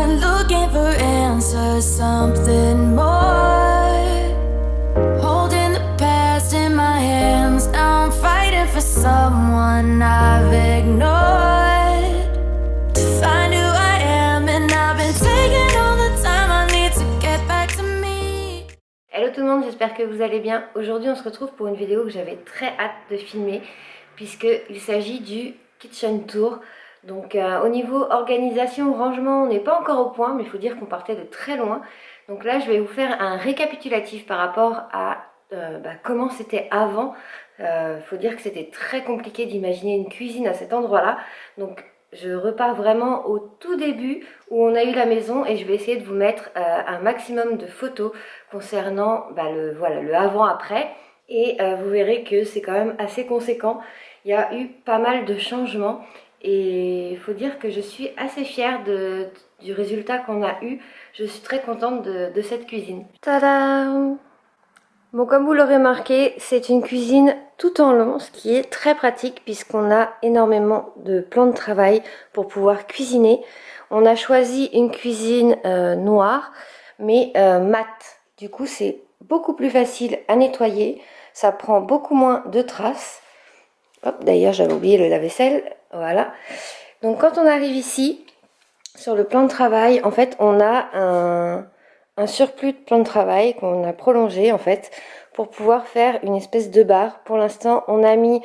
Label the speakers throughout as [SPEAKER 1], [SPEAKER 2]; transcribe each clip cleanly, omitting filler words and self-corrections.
[SPEAKER 1] been looking for answers, something more. Holding the past in my hands, now I'm fighting for someone I've ignored. To find who I am, and I've been taking all the time I need to get back to me.
[SPEAKER 2] Hello tout le monde, j'espère que vous allez bien. Aujourd'hui on se retrouve pour une vidéo que j'avais très hâte de filmer, puisqu'il s'agit du kitchen tour. Donc au niveau organisation, rangement, on n'est pas encore au point, mais il faut dire qu'on partait de très loin. Donc là je vais vous faire un récapitulatif par rapport à comment c'était avant. Faut dire que c'était très compliqué d'imaginer une cuisine à cet endroit-là. Donc je repars vraiment au tout début où on a eu la maison et je vais essayer de vous mettre un maximum de photos concernant le avant-après. Et vous verrez que c'est quand même assez conséquent. Il y a eu pas mal de changements et il faut dire que je suis assez fière du résultat qu'on a eu. Je suis très contente de cette cuisine. Tadam! Bon, comme vous l'aurez remarqué, c'est une cuisine tout en long, ce qui est très pratique puisqu'on a énormément de plans de travail pour pouvoir cuisiner. On a choisi une cuisine noire, mais mate. Du coup, c'est beaucoup plus facile à nettoyer. Ça prend beaucoup moins de traces. Hop, d'ailleurs, j'avais oublié le lave-vaisselle. Voilà. Donc, quand on arrive ici, sur le plan de travail, en fait, on a un surplus de plan de travail qu'on a prolongé en fait pour pouvoir faire une espèce de bar. Pour l'instant on a mis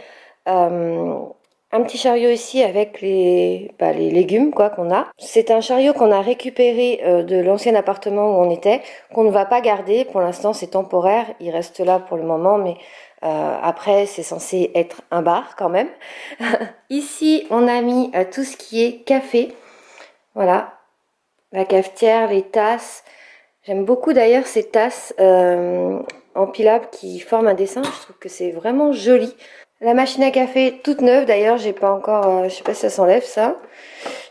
[SPEAKER 2] un petit chariot ici avec les légumes quoi qu'on a. C'est un chariot qu'on a récupéré de l'ancien appartement où on était, qu'on ne va pas garder. Pour l'instant c'est temporaire, il reste là pour le moment, mais après c'est censé être un bar quand même. Ici on a mis tout ce qui est café, voilà, la cafetière, les tasses. J'aime beaucoup d'ailleurs ces tasses empilables qui forment un dessin. Je trouve que c'est vraiment joli. La machine à café toute neuve d'ailleurs, j'ai pas encore, je sais pas si ça s'enlève ça.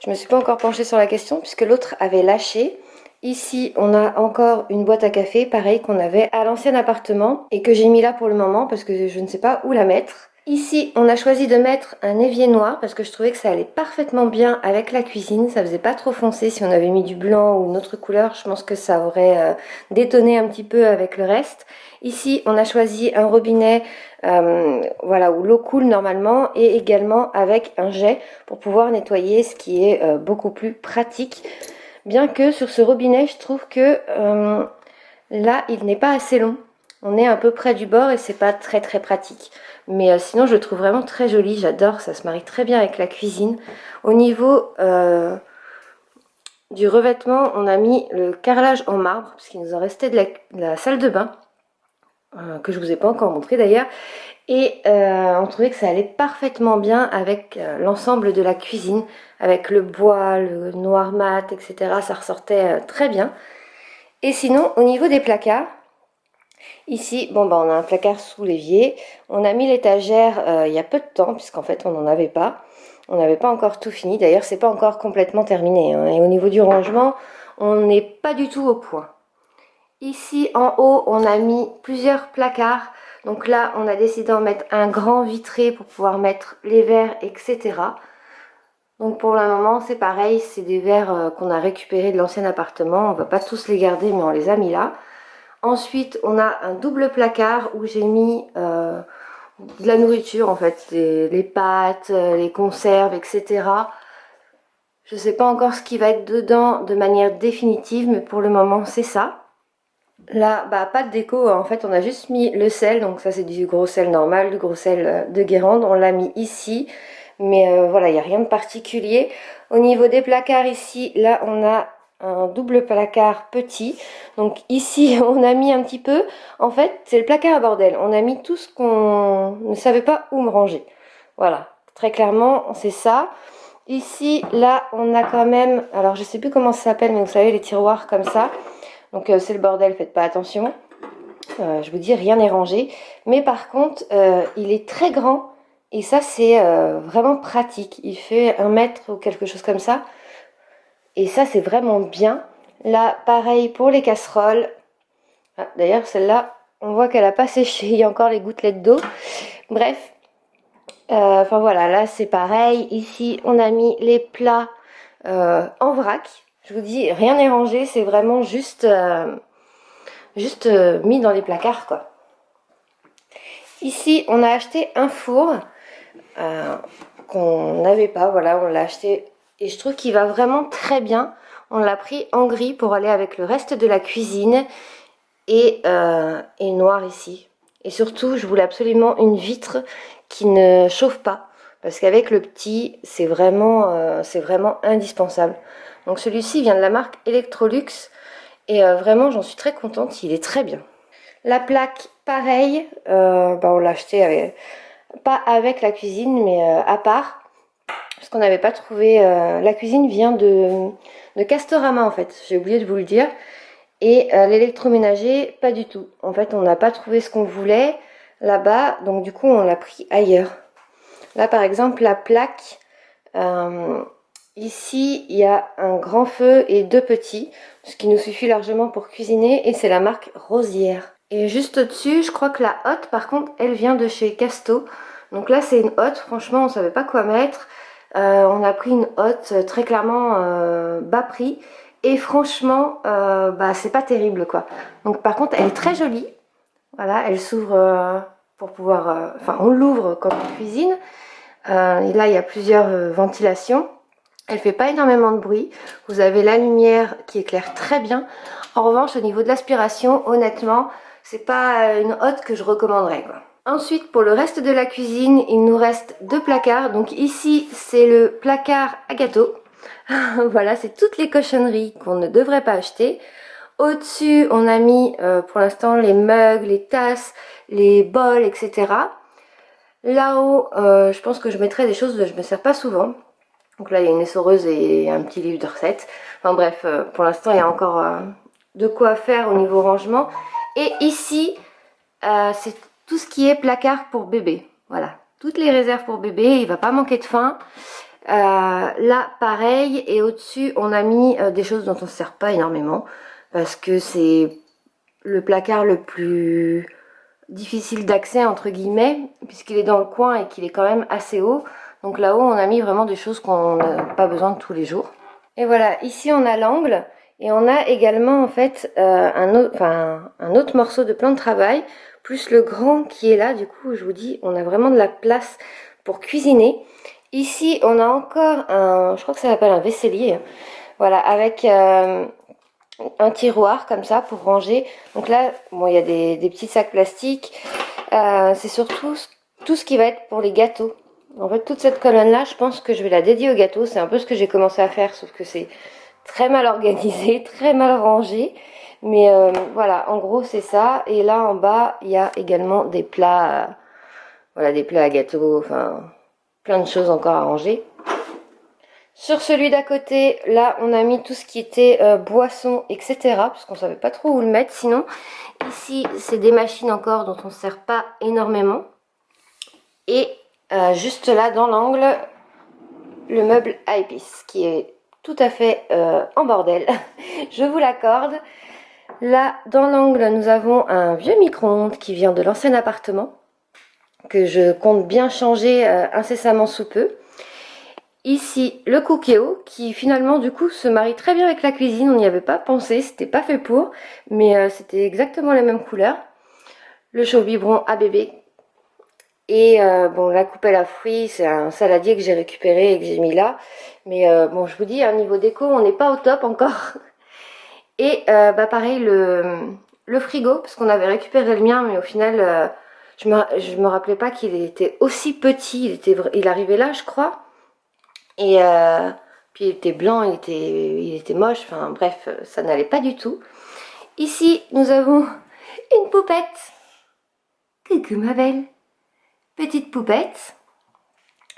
[SPEAKER 2] Je me suis pas encore penchée sur la question puisque l'autre avait lâché. Ici on a encore une boîte à café, pareil qu'on avait à l'ancien appartement et que j'ai mis là pour le moment parce que je ne sais pas où la mettre. Ici, on a choisi de mettre un évier noir parce que je trouvais que ça allait parfaitement bien avec la cuisine. Ça faisait pas trop foncé. Si on avait mis du blanc ou une autre couleur, je pense que ça aurait détonné un petit peu avec le reste. Ici, on a choisi un robinet voilà, où l'eau coule normalement et également avec un jet pour pouvoir nettoyer, ce qui est beaucoup plus pratique. Bien que sur ce robinet, je trouve que là, il n'est pas assez long. On est un peu près du bord et c'est pas très pratique. Mais sinon je le trouve vraiment très joli, j'adore, ça se marie très bien avec la cuisine. Au niveau du revêtement, on a mis le carrelage en marbre, parce qu'il nous en restait de la salle de bain, que je vous ai pas encore montré d'ailleurs. Et on trouvait que ça allait parfaitement bien avec l'ensemble de la cuisine, avec le bois, le noir mat, etc. Ça ressortait très bien. Et sinon, au niveau des placards, ici, on a un placard sous l'évier. On a mis l'étagère il y a peu de temps, puisqu'en fait, on n'en avait pas. On n'avait pas encore tout fini. D'ailleurs, c'est pas encore complètement terminé, hein. Et au niveau du rangement, on n'est pas du tout au point. Ici, en haut, on a mis plusieurs placards. Donc là, on a décidé d'en mettre un grand vitré pour pouvoir mettre les verres, etc. Donc pour le moment, c'est pareil. C'est des verres qu'on a récupérés de l'ancien appartement. On va pas tous les garder, mais on les a mis là. Ensuite, on a un double placard où j'ai mis de la nourriture, en fait, les pâtes, les conserves, etc. Je ne sais pas encore ce qui va être dedans de manière définitive, mais pour le moment, c'est ça. Là, pas de déco, en fait, on a juste mis le sel, donc ça c'est du gros sel normal, du gros sel de Guérande, on l'a mis ici. Mais voilà, il n'y a rien de particulier. Au niveau des placards ici, là, on a un double placard petit. Donc ici on a mis un petit peu, en fait c'est le placard à bordel, on a mis tout ce qu'on ne savait pas où me ranger. Voilà, très clairement c'est ça. Ici là on a quand même, alors je sais plus comment ça s'appelle, mais vous savez les tiroirs comme ça. Donc c'est le bordel, faites pas attention. Je vous dis, rien n'est rangé. Mais par contre il est très grand et ça c'est vraiment pratique. Il fait 1 mètre ou quelque chose comme ça. Et ça c'est vraiment bien. Là pareil pour les casseroles. Ah, d'ailleurs celle-là on voit qu'elle n'a pas séché, il y a encore les gouttelettes d'eau. Bref, enfin voilà, là c'est pareil. Ici on a mis les plats en vrac. Je vous dis, rien n'est rangé, c'est vraiment juste mis dans les placards, quoi. Ici, on a acheté un four qu'on n'avait pas, voilà, on l'a acheté et je trouve qu'il va vraiment très bien. On l'a pris en gris pour aller avec le reste de la cuisine et noir ici. Et surtout, je voulais absolument une vitre qui ne chauffe pas parce qu'avec le petit, c'est vraiment indispensable. Donc celui-ci vient de la marque Electrolux et vraiment, j'en suis très contente, il est très bien. La plaque, pareil, on l'a acheté pas avec la cuisine, mais à part. Parce qu'on n'avait pas trouvé... la cuisine vient de Castorama, en fait. J'ai oublié de vous le dire. Et l'électroménager, pas du tout. En fait, on n'a pas trouvé ce qu'on voulait là-bas. Donc, du coup, on l'a pris ailleurs. Là, par exemple, la plaque... ici, il y a un grand feu et 2 petits. Ce qui nous suffit largement pour cuisiner. Et c'est la marque Rosière. Et juste au-dessus, je crois que la hotte, par contre, elle vient de chez Casto. Donc là, c'est une hotte. Franchement, on ne savait pas quoi mettre. On a pris une hotte très clairement bas prix. Et franchement, c'est pas terrible, quoi. Donc par contre, elle est très jolie. Voilà, elle s'ouvre pour pouvoir... Enfin, on l'ouvre quand on cuisine. Et là, il y a plusieurs ventilations. Elle fait pas énormément de bruit. Vous avez la lumière qui éclaire très bien. En revanche, au niveau de l'aspiration, honnêtement... c'est pas une hotte que je recommanderais, quoi. Ensuite, pour le reste de la cuisine, il nous reste 2 placards. Donc ici, c'est le placard à gâteaux. Voilà, c'est toutes les cochonneries qu'on ne devrait pas acheter. Au-dessus, on a mis pour l'instant les mugs, les tasses, les bols, etc. Là-haut, je pense que je mettrai des choses dont je ne me sers pas souvent. Donc là, il y a une essoreuse et un petit livre de recettes. Enfin bref, pour l'instant, il y a encore de quoi faire au niveau rangement. Et ici, c'est tout ce qui est placard pour bébé. Voilà, toutes les réserves pour bébé, il va pas manquer de faim. Là, pareil, et au-dessus, on a mis des choses dont on ne se sert pas énormément, parce que c'est le placard le plus difficile d'accès, entre guillemets, puisqu'il est dans le coin et qu'il est quand même assez haut. Donc là-haut, on a mis vraiment des choses qu'on n'a pas besoin de tous les jours. Et voilà, ici, on a l'angle. Et on a également en fait un autre morceau de plan de travail, plus le grand qui est là. Du coup, je vous dis, on a vraiment de la place pour cuisiner. Ici, on a encore je crois que ça s'appelle un vaisselier. Voilà, avec un tiroir comme ça pour ranger. Donc là, bon, il y a des petits sacs plastiques. C'est surtout tout ce qui va être pour les gâteaux. En fait, toute cette colonne-là, je pense que je vais la dédier aux gâteaux. C'est un peu ce que j'ai commencé à faire, sauf que c'est... très mal organisé, très mal rangé. Mais voilà, en gros c'est ça. Et là en bas, il y a également des plats, voilà, des plats à gâteau, enfin plein de choses encore à ranger. Sur celui d'à côté, là on a mis tout ce qui était boisson, etc. Parce qu'on savait pas trop où le mettre sinon. Ici, c'est des machines encore dont on ne sert pas énormément. Et juste là dans l'angle, le meuble à épices qui est tout à fait en bordel, je vous l'accorde. Là, dans l'angle, nous avons un vieux micro-ondes qui vient de l'ancien appartement, que je compte bien changer incessamment sous peu. Ici, le Cookéo, qui finalement, du coup, se marie très bien avec la cuisine. On n'y avait pas pensé, c'était pas fait pour, mais c'était exactement la même couleur. Le chaud-biberon à bébé. Et bon, la coupelle à fruits, c'est un saladier que j'ai récupéré et que j'ai mis là. Mais bon, je vous dis, à niveau déco, on n'est pas au top encore. Et pareil, le frigo, parce qu'on avait récupéré le mien, mais au final, je me rappelais pas qu'il était aussi petit. Il arrivait là, je crois. Et puis il était blanc, il était moche. Enfin bref, ça n'allait pas du tout. Ici, nous avons une poupette. Coucou ma belle. Petite poupette.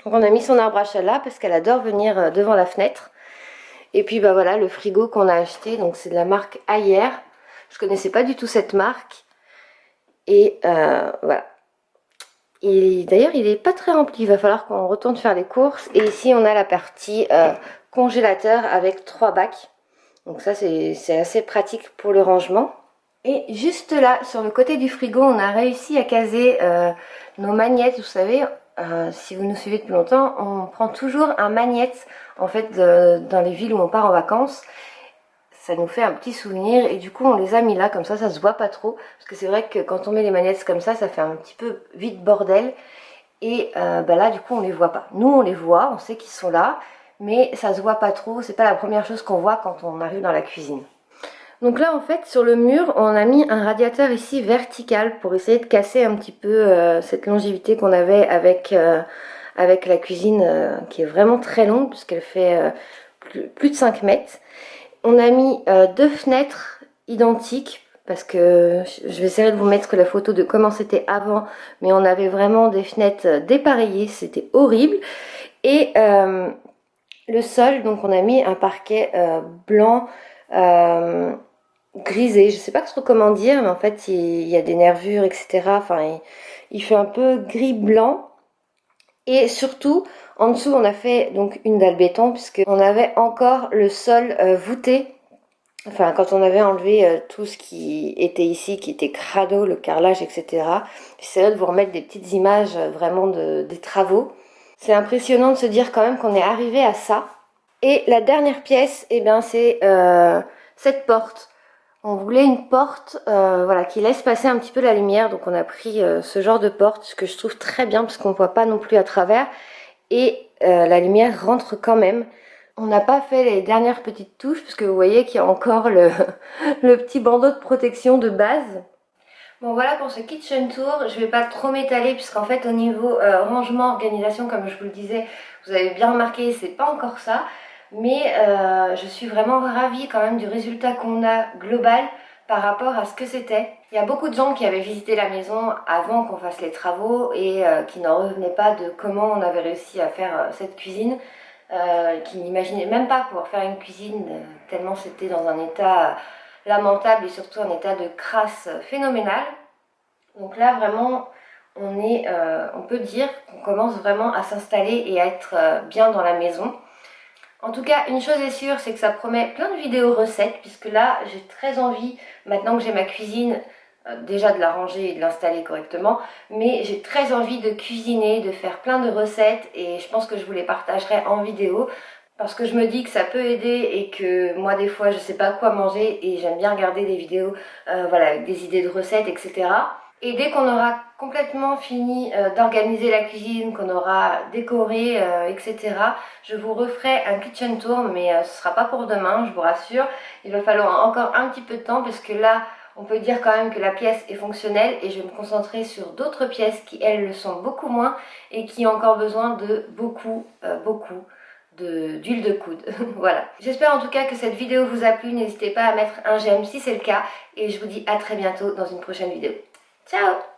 [SPEAKER 2] Donc on a mis son arbre à chat là parce qu'elle adore venir devant la fenêtre. Et puis bah voilà le frigo qu'on a acheté, donc c'est de la marque Ayer. Je connaissais pas du tout cette marque. Et voilà. Et d'ailleurs il est pas très rempli, il va falloir qu'on retourne faire les courses. Et ici on a la partie congélateur avec 3 bacs. Donc ça c'est assez pratique pour le rangement. Et juste là, sur le côté du frigo, on a réussi à caser nos magnettes. Vous savez, si vous nous suivez depuis longtemps, on prend toujours un magnette en fait dans les villes où on part en vacances. ça nous fait un petit souvenir et du coup on les a mis là, comme ça se voit pas trop, parce que c'est vrai que quand on met les magnettes comme ça fait un petit peu vite bordel et là du coup on les voit pas. Nous on les voit, on sait qu'ils sont là, mais ça se voit pas trop, c'est pas la première chose qu'on voit quand on arrive dans la cuisine. Donc là en fait sur le mur on a mis un radiateur ici vertical pour essayer de casser un petit peu cette longévité qu'on avait avec la cuisine qui est vraiment très longue puisqu'elle fait plus de 5 mètres. On a mis 2 fenêtres identiques parce que je vais essayer de vous mettre la photo de comment c'était avant, mais on avait vraiment des fenêtres dépareillées, c'était horrible. Et le sol, donc on a mis un parquet blanc grisé, je sais pas trop comment dire, mais en fait il y a des nervures, etc. Enfin, il fait un peu gris blanc. Et surtout, en dessous, on a fait donc une dalle béton puisqu'on avait encore le sol voûté. Enfin, quand on avait enlevé tout ce qui était ici, qui était crado, le carrelage, etc. J'essaierai de vous remettre des petites images vraiment des travaux. C'est impressionnant de se dire quand même qu'on est arrivé à ça. Et la dernière pièce, eh bien, c'est cette porte. On voulait une porte voilà, qui laisse passer un petit peu la lumière, donc on a pris ce genre de porte, ce que je trouve très bien parce qu'on ne voit pas non plus à travers et la lumière rentre quand même. On n'a pas fait les dernières petites touches parce que vous voyez qu'il y a encore le petit bandeau de protection de base. Bon voilà pour ce kitchen tour, je vais pas trop m'étaler puisqu'en fait au niveau rangement, organisation, comme je vous le disais, vous avez bien remarqué, c'est pas encore ça. Mais je suis vraiment ravie quand même du résultat qu'on a global par rapport à ce que c'était. Il y a beaucoup de gens qui avaient visité la maison avant qu'on fasse les travaux et qui n'en revenaient pas de comment on avait réussi à faire cette cuisine, qui n'imaginaient même pas pouvoir faire une cuisine tellement c'était dans un état lamentable et surtout un état de crasse phénoménal. Donc là vraiment on peut dire qu'on commence vraiment à s'installer et à être bien dans la maison. En tout cas, une chose est sûre, c'est que ça promet plein de vidéos recettes, puisque là, j'ai très envie, maintenant que j'ai ma cuisine, déjà de la ranger et de l'installer correctement, mais j'ai très envie de cuisiner, de faire plein de recettes, et je pense que je vous les partagerai en vidéo, parce que je me dis que ça peut aider, et que moi, des fois, je sais pas quoi manger, et j'aime bien regarder des vidéos, voilà, avec des idées de recettes, etc. Et dès qu'on aura complètement fini d'organiser la cuisine, qu'on aura décoré, etc., je vous referai un kitchen tour, mais ce sera pas pour demain, je vous rassure. Il va falloir encore un petit peu de temps, parce que là, on peut dire quand même que la pièce est fonctionnelle, et je vais me concentrer sur d'autres pièces qui, elles, le sont beaucoup moins, et qui ont encore besoin de beaucoup d'huile de coude. Voilà. J'espère en tout cas que cette vidéo vous a plu. N'hésitez pas à mettre un j'aime si c'est le cas, et je vous dis à très bientôt dans une prochaine vidéo. Ciao!